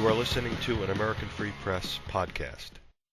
You are listening to an American Free Press podcast.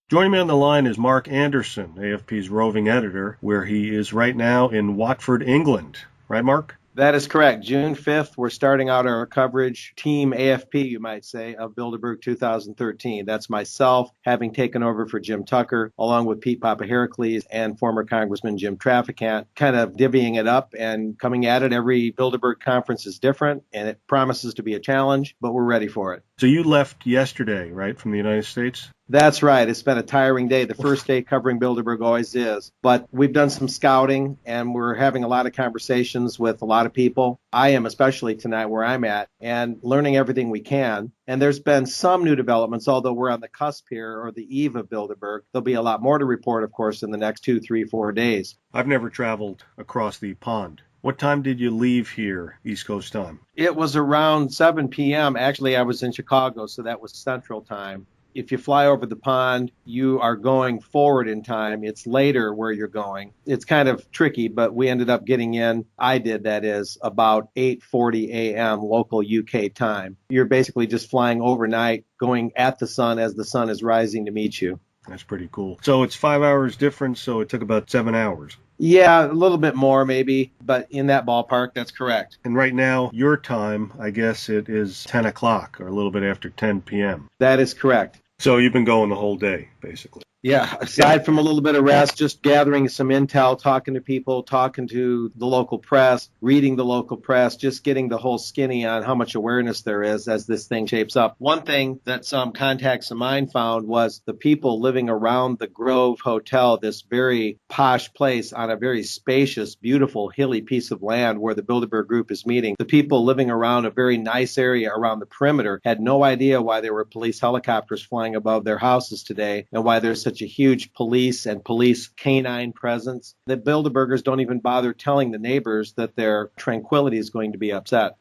Joining me on the line is Mark Anderson, AFP's roving editor, where he is right now in Watford, England. Right, Mark? That is correct. June 5th, we're starting out our coverage, Team AFP, you might say, of Bilderberg 2013. That's myself, having taken over for Jim Tucker, along with Pete Papaheracles and former Congressman Jim Traficant, kind of divvying it up and coming at it. Every Bilderberg conference is different, and it promises to be a challenge, but we're ready for it. So you left yesterday, right, from the United States? That's right. It's been a tiring day. The first day covering Bilderberg always is. But we've done some scouting, and we're having a lot of conversations with a lot of people. I am, especially tonight where I'm at, and learning everything we can. And there's been some new developments, although we're on the cusp here, or the eve of Bilderberg. There'll be a lot more to report, of course, in the next 2, 3, 4 days. I've never traveled across the pond. What time did you leave here, East Coast time? It was around 7 p.m. Actually, I was in Chicago, so that was Central Time. If you fly over the pond, you are going forward in time. It's later where you're going. It's kind of tricky, but we ended up getting in, I did, that is, about 8:40 a.m. local UK time. You're basically just flying overnight, going at the sun as the sun is rising to meet you. That's pretty cool. So it's 5 hours difference, so it took about 7 hours. Yeah, a little bit more maybe, but in that ballpark, that's correct. And right now, your time, I guess it is 10 o'clock or a little bit after 10 p.m. That is correct. So you've been going the whole day, basically. Yeah, aside from a little bit of rest, just gathering some intel, talking to people, talking to the local press, reading the local press, just getting the whole skinny on how much awareness there is as this thing shapes up. One thing that some contacts of mine found was the people living around the Grove Hotel, this very posh place on a very spacious, beautiful, hilly piece of land where the Bilderberg Group is meeting. The people living around a very nice area around the perimeter had no idea why there were police helicopters flying above their houses today and why there's such a huge police and police canine presence. The Bilderbergers don't even bother telling the neighbors that their tranquility is going to be upset.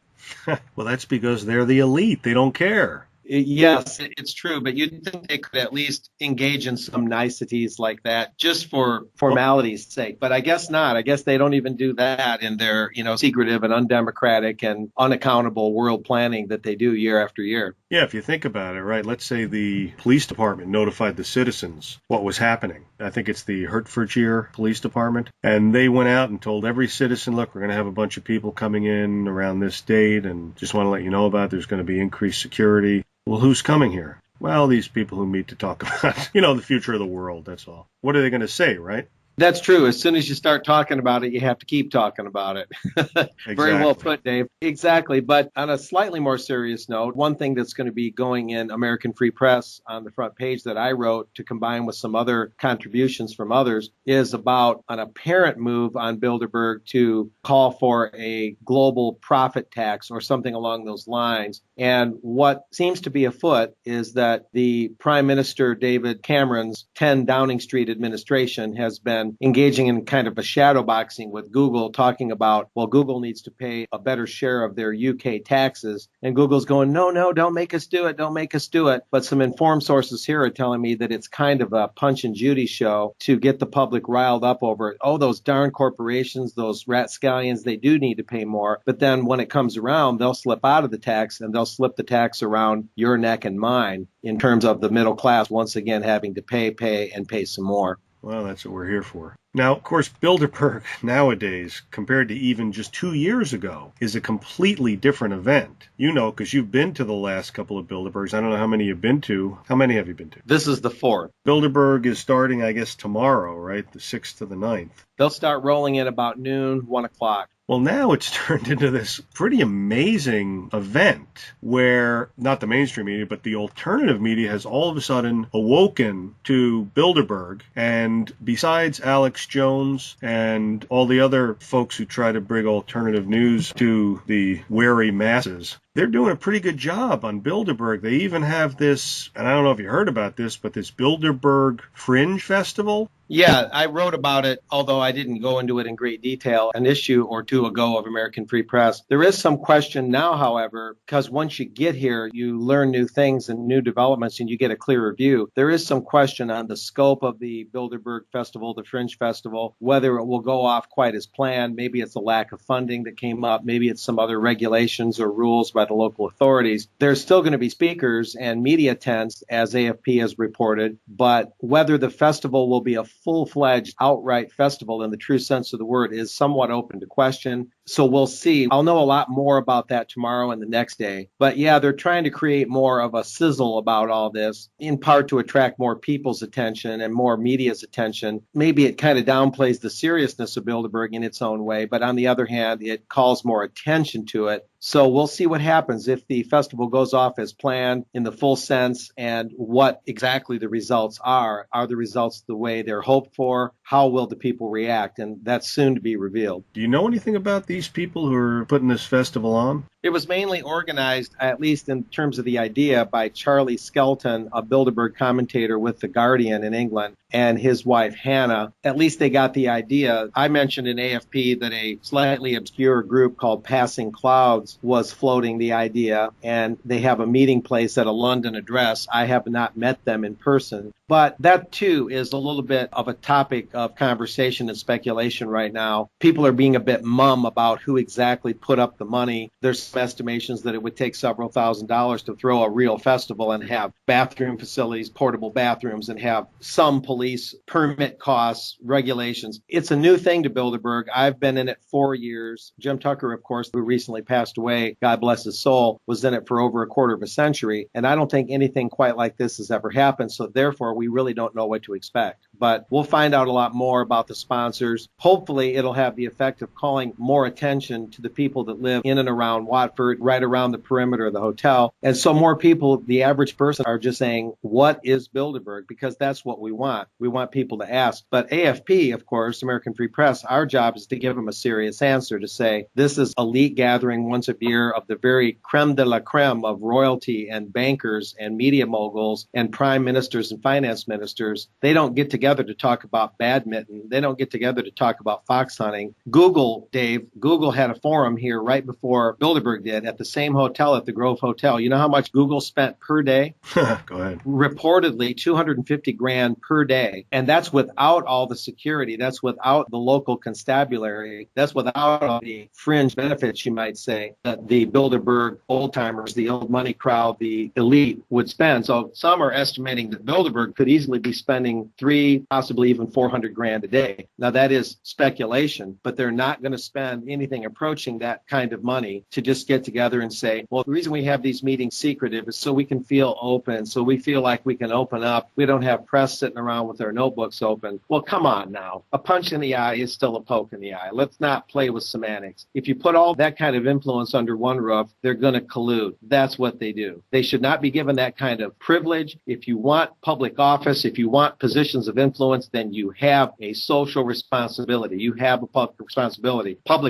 Well, that's because they're the elite. They don't care. Yes, it's true, but you'd think they could at least engage in some niceties like that just for formality's sake. But I guess not. I guess they don't even do that in their, secretive and undemocratic and unaccountable world planning that they do year after year. Yeah, if you think about it, right, let's say the police department notified the citizens what was happening. I think it's the Hertfordshire Police Department. And they went out and told every citizen, look, we're going to have a bunch of people coming in around this date and just want to let you know about it. There's going to be increased security. Well, who's coming here? Well, these people who meet to talk about, the future of the world, that's all. What are they going to say, right? That's true. As soon as you start talking about it, you have to keep talking about it. Exactly. Very well put, Dave. Exactly. But on a slightly more serious note, one thing that's going to be going in American Free Press on the front page that I wrote to combine with some other contributions from others is about an apparent move on Bilderberg to call for a global profit tax or something along those lines. And what seems to be afoot is that the Prime Minister David Cameron's 10 Downing Street administration has been engaging in kind of a shadow boxing with Google, talking about, well, Google needs to pay a better share of their UK taxes. And Google's going, no, don't make us do it. Don't make us do it. But some informed sources here are telling me that it's kind of a Punch and Judy show to get the public riled up over it. Oh, those darn corporations, those rapscallions, they do need to pay more. But then when it comes around, they'll slip out of the tax and they'll slip the tax around your neck and mine in terms of the middle class once again having to pay and pay some more. Well, that's what we're here for. Now, of course, Bilderberg nowadays, compared to even just 2 years ago, is a completely different event. You know, because you've been to the last couple of Bilderbergs. I don't know how many you've been to. How many have you been to? This is the fourth. Bilderberg is starting, I guess, tomorrow, right? The 6th to the 9th. They'll start rolling in about noon, 1 o'clock. Well, now it's turned into this pretty amazing event where not the mainstream media, but the alternative media has all of a sudden awoken to Bilderberg. And besides Alex Jones and all the other folks who try to bring alternative news to the wary masses, they're doing a pretty good job on Bilderberg. They even have this, and I don't know if you heard about this, but this Bilderberg Fringe Festival. Yeah, I wrote about it, although I didn't go into it in great detail, an issue or two ago of American Free Press. There is some question now, however, because once you get here, you learn new things and new developments and you get a clearer view. There is some question on the scope of the Bilderberg Festival, the Fringe Festival, whether it will go off quite as planned. Maybe it's a lack of funding that came up. Maybe it's some other regulations or rules by the local authorities. There's still going to be speakers and media tents, as AFP has reported, but whether the festival will be a full-fledged outright festival in the true sense of the word is somewhat open to question. So we'll see. I'll know a lot more about that tomorrow and the next day. But yeah, they're trying to create more of a sizzle about all this, in part to attract more people's attention and more media's attention. Maybe it kind of downplays the seriousness of Bilderberg in its own way, but on the other hand, it calls more attention to it. So we'll see what happens if the festival goes off as planned in the full sense, and what exactly the results are. Are the results the way they're hoped for? How will the people react? And that's soon to be revealed. Do you know anything about these people who are putting this festival on? It was mainly organized, at least in terms of the idea, by Charlie Skelton, a Bilderberg commentator with The Guardian in England, and his wife, Hannah. At least they got the idea. I mentioned in AFP that a slightly obscure group called Passing Clouds was floating the idea, and they have a meeting place at a London address. I have not met them in person, but that too is a little bit of a topic of conversation and speculation right now. People are being a bit mum about who exactly put up the money. There's some estimations that it would take several $1,000s to throw a real festival and have bathroom facilities, portable bathrooms, and have some police permit costs, regulations. It's a new thing to Bilderberg. I've been in it 4 years. Jim Tucker, of course, who recently passed away, God bless his soul, was in it for over a quarter of a century. And I don't think anything quite like this has ever happened. So therefore, we really don't know what to expect. But we'll find out a lot more about the sponsors. Hopefully, it'll have the effect of calling more attention to the people that live in and around Watford, right around the perimeter of the hotel. And so more people, the average person, are just saying, what is Bilderberg? Because that's what we want. We want people to ask. But AFP, of course, American Free Press, our job is to give them a serious answer, to say, this is elite gathering once a year of the very creme de la creme of royalty and bankers and media moguls and prime ministers and finance ministers. They don't get together to talk about badminton. They don't get together to talk about fox hunting. Google, Dave, Google had a forum here right before Bilderberg did at the same hotel, at the Grove Hotel. You know how much Google spent per day? Go ahead. Reportedly $250,000 per day. And that's without all the security. That's without the local constabulary. That's without all the fringe benefits, you might say, that the Bilderberg old timers, the old money crowd, the elite would spend. So some are estimating that Bilderberg could easily be spending $300,000, possibly even $400,000 a day. Now that is speculation, but they're not going to spend anything approaching that kind of money to just get together and say, well, the reason we have these meetings secretive is so we can feel open, so we feel like we can open up. We don't have press sitting around with their notebooks open. Well, come on now. A punch in the eye is still a poke in the eye. Let's not play with semantics. If you put all that kind of influence under one roof, they're going to collude. That's what they do. They should not be given that kind of privilege. If you want public office, if you want positions of influence, then you have a social responsibility. You have a public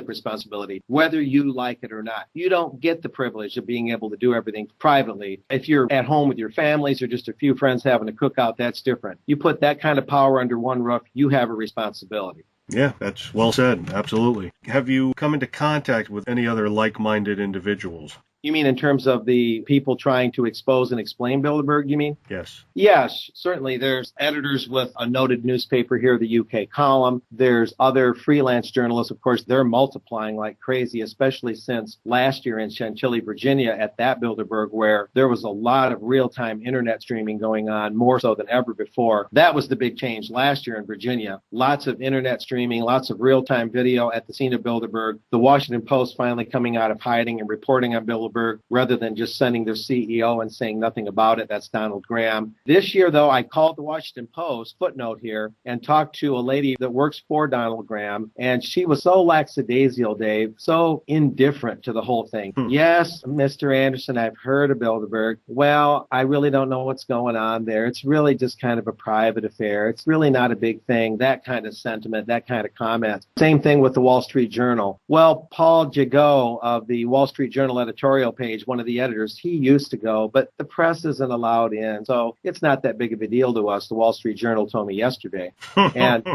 responsibility, whether you like it or not. You don't get the privilege of being able to do everything privately. If you're at home with your families or just a few friends having a cookout, that's different. You put that kind of power under one roof, you have a responsibility. Yeah, that's well said. Absolutely. Have you come into contact with any other like-minded individuals? You mean in terms of the people trying to expose and explain Bilderberg, you mean? Yes. Yes, certainly. There's editors with a noted newspaper here, the UK Column. There's other freelance journalists. Of course, they're multiplying like crazy, especially since last year in Chantilly, Virginia, at that Bilderberg, where there was a lot of real-time internet streaming going on, more so than ever before. That was the big change last year in Virginia. Lots of internet streaming, lots of real-time video at the scene of Bilderberg. The Washington Post finally coming out of hiding and reporting on Bilderberg, rather than just sending their CEO and saying nothing about it. That's Donald Graham. This year, though, I called the Washington Post, footnote here, and talked to a lady that works for Donald Graham, and she was so lackadaisical, Dave, so indifferent to the whole thing. Yes, Mr. Anderson, I've heard of Bilderberg. Well, I really don't know what's going on there. It's really just kind of a private affair. It's really not a big thing. That kind of sentiment, that kind of comment. Same thing with the Wall Street Journal. Well, Paul Jagot of the Wall Street Journal editorial page, one of the editors, he used to go, but the press isn't allowed in. So it's not that big of a deal to us, the Wall Street Journal told me yesterday. And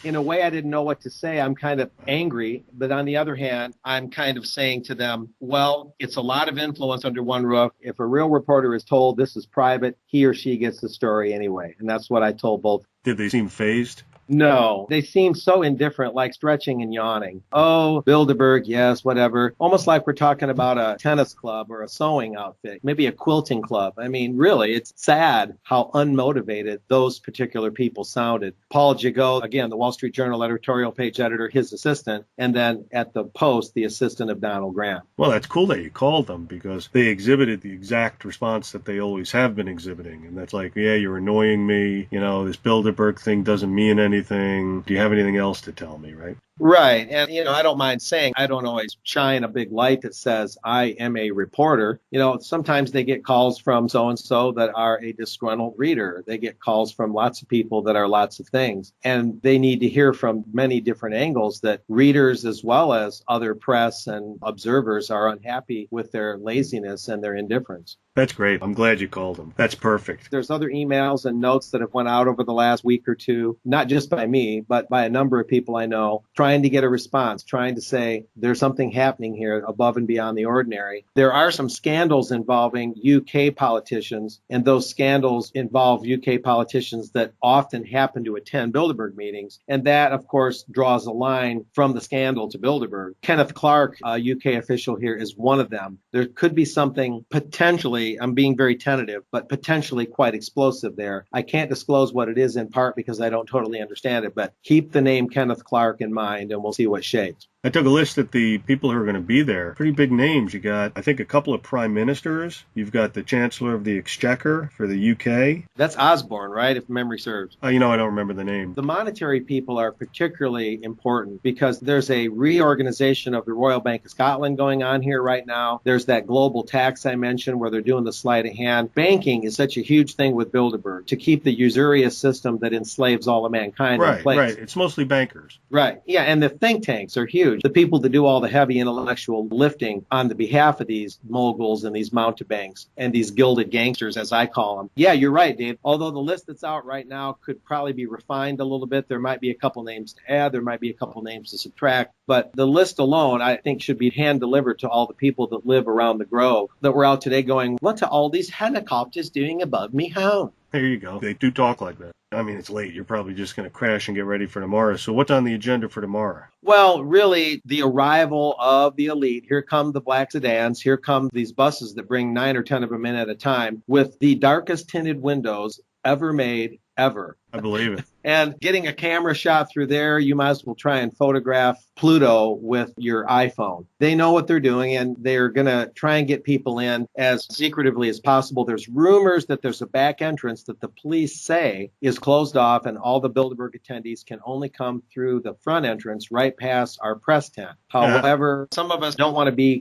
in a way, I didn't know what to say. I'm kind of angry, but on the other hand, I'm kind of saying to them, well, it's a lot of influence under one roof. If a real reporter is told this is private, he or she gets the story anyway. And that's what I told both. Did they seem fazed? No, they seem so indifferent, like stretching and yawning. Oh, Bilderberg, yes, whatever. Almost like we're talking about a tennis club or a sewing outfit, maybe a quilting club. I mean, really, it's sad how unmotivated those particular people sounded. Paul Gigot, again, the Wall Street Journal editorial page editor, his assistant, and then at the Post, the assistant of Donald Graham. Well, that's cool that you called them because they exhibited the exact response that they always have been exhibiting. And that's like, yeah, you're annoying me. You know, this Bilderberg thing doesn't mean anything. Do you have anything else to tell me, right? Right. And, I don't mind saying I don't always shine a big light that says I am a reporter. Sometimes they get calls from so-and-so that are a disgruntled reader. They get calls from lots of people that are lots of things. And they need to hear from many different angles that readers as well as other press and observers are unhappy with their laziness and their indifference. That's great. I'm glad you called them. That's perfect. There's other emails and notes that have went out over the last week or two, not just by me, but by a number of people I know, trying to get a response, trying to say there's something happening here above and beyond the ordinary. There are some scandals involving UK politicians, and those scandals involve UK politicians that often happen to attend Bilderberg meetings. And that, of course, draws a line from the scandal to Bilderberg. Kenneth Clark, a UK official here, is one of them. There could be something potentially, I'm being very tentative, but potentially quite explosive there. I can't disclose what it is in part because I don't totally understand it, but keep the name Kenneth Clark in mind and we'll see what shakes. I took a list at the people who are going to be there. Pretty big names. You got, I think, a couple of prime ministers. You've got the Chancellor of the Exchequer for the UK. That's Osborne, right, if memory serves? I don't remember the name. The monetary people are particularly important because there's a reorganization of the Royal Bank of Scotland going on here right now. There's that global tax I mentioned where they're doing the sleight of hand. Banking is such a huge thing with Bilderberg to keep the usurious system that enslaves all of mankind in place. Right. It's mostly bankers. Right. Yeah, and the think tanks are huge. The people that do all the heavy intellectual lifting on the behalf of these moguls and these mountebanks and these gilded gangsters, as I call them. Yeah, you're right, Dave. Although the list that's out right now could probably be refined a little bit. There might be a couple names to add. There might be a couple names to subtract. But the list alone, I think, should be hand-delivered to all the people that live around the Grove that were out today going, what are all these helicopters doing above me home? There you go. They do talk like that. I mean, it's late. You're probably just going to crash and get ready for tomorrow. So what's on the agenda for tomorrow? Well, really, the arrival of the elite. Here come the black sedans. Here come these buses that bring 9 or 10 of them in at a time with the darkest tinted windows ever made, ever. I believe it. And getting a camera shot through there, you might as well try and photograph Pluto with your iPhone. They know what they're doing, and they're going to try and get people in as secretively as possible. There's rumors that there's a back entrance that the police say is closed off, and all the Bilderberg attendees can only come through the front entrance right past our press tent. However, some of us don't want to be,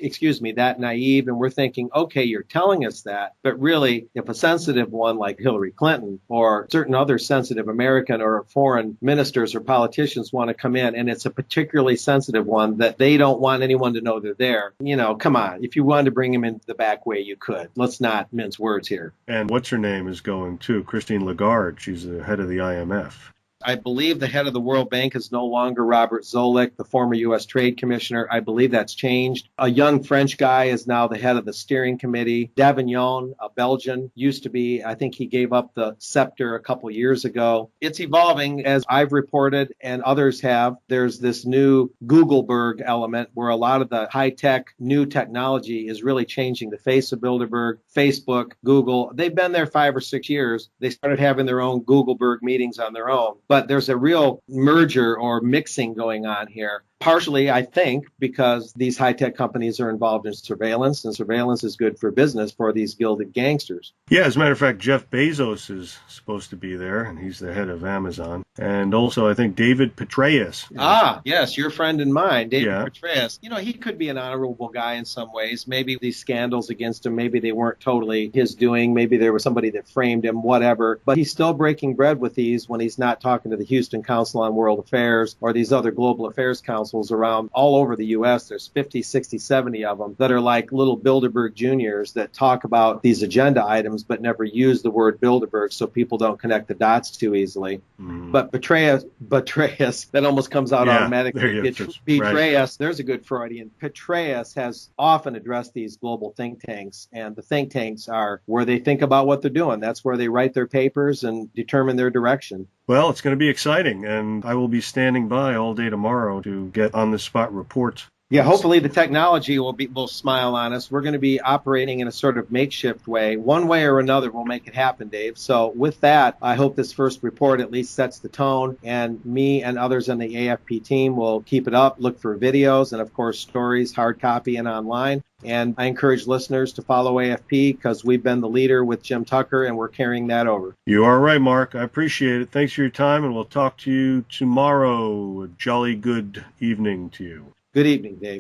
that naive, and we're thinking, okay, you're telling us that, but really, if a sensitive one like Hillary Clinton or certain other sensitive American or foreign ministers or politicians want to come in, and it's a particularly sensitive one that they don't want anyone to know they're there. Come on. If you wanted to bring them in the back way, you could. Let's not mince words here. And what's her name is going too? Christine Lagarde. She's the head of the IMF. I believe the head of the World Bank is no longer Robert Zoellick, the former U.S. Trade Commissioner. I believe that's changed. A young French guy is now the head of the steering committee. Davignon, a Belgian, used to be. I think he gave up the scepter a couple years ago. It's evolving, as I've reported and others have. There's this new Googleberg element where a lot of the high-tech new technology is really changing the face of Bilderberg, Facebook, Google. They've been there 5 or 6 years. They started having their own Googleberg meetings on their own. But there's a real merger or mixing going on here. Partially, I think, because these high-tech companies are involved in surveillance, and surveillance is good for business for these gilded gangsters. Yeah, as a matter of fact, Jeff Bezos is supposed to be there, and he's the head of Amazon. And also, I think David Petraeus. Yes, your friend and mine, David Petraeus. He could be an honorable guy in some ways. Maybe these scandals against him, maybe they weren't totally his doing. Maybe there was somebody that framed him, whatever. But he's still breaking bread with these when he's not talking to the Houston Council on World Affairs or these other global affairs councils around all over the U.S. There's 50, 60, 70 of them that are like little Bilderberg juniors that talk about these agenda items but never use the word Bilderberg so people don't connect the dots too easily. But Petraeus, that almost comes out automatically. Petraeus, there's a good Freudian. Petraeus has often addressed these global think tanks, and the think tanks are where they think about what they're doing. That's where they write their papers and determine their direction. Well, it's going to be exciting, and I will be standing by all day tomorrow to get on-the-spot reports. Yeah, hopefully the technology will smile on us. We're going to be operating in a sort of makeshift way. One way or another, we'll make it happen, Dave. So with that, I hope this first report at least sets the tone, and me and others on the AFP team will keep it up, look for videos, and of course stories, hard copy and online. And I encourage listeners to follow AFP because we've been the leader with Jim Tucker, and we're carrying that over. You are right, Mark. I appreciate it. Thanks for your time, and we'll talk to you tomorrow. A jolly good evening to you. Good evening, Dave.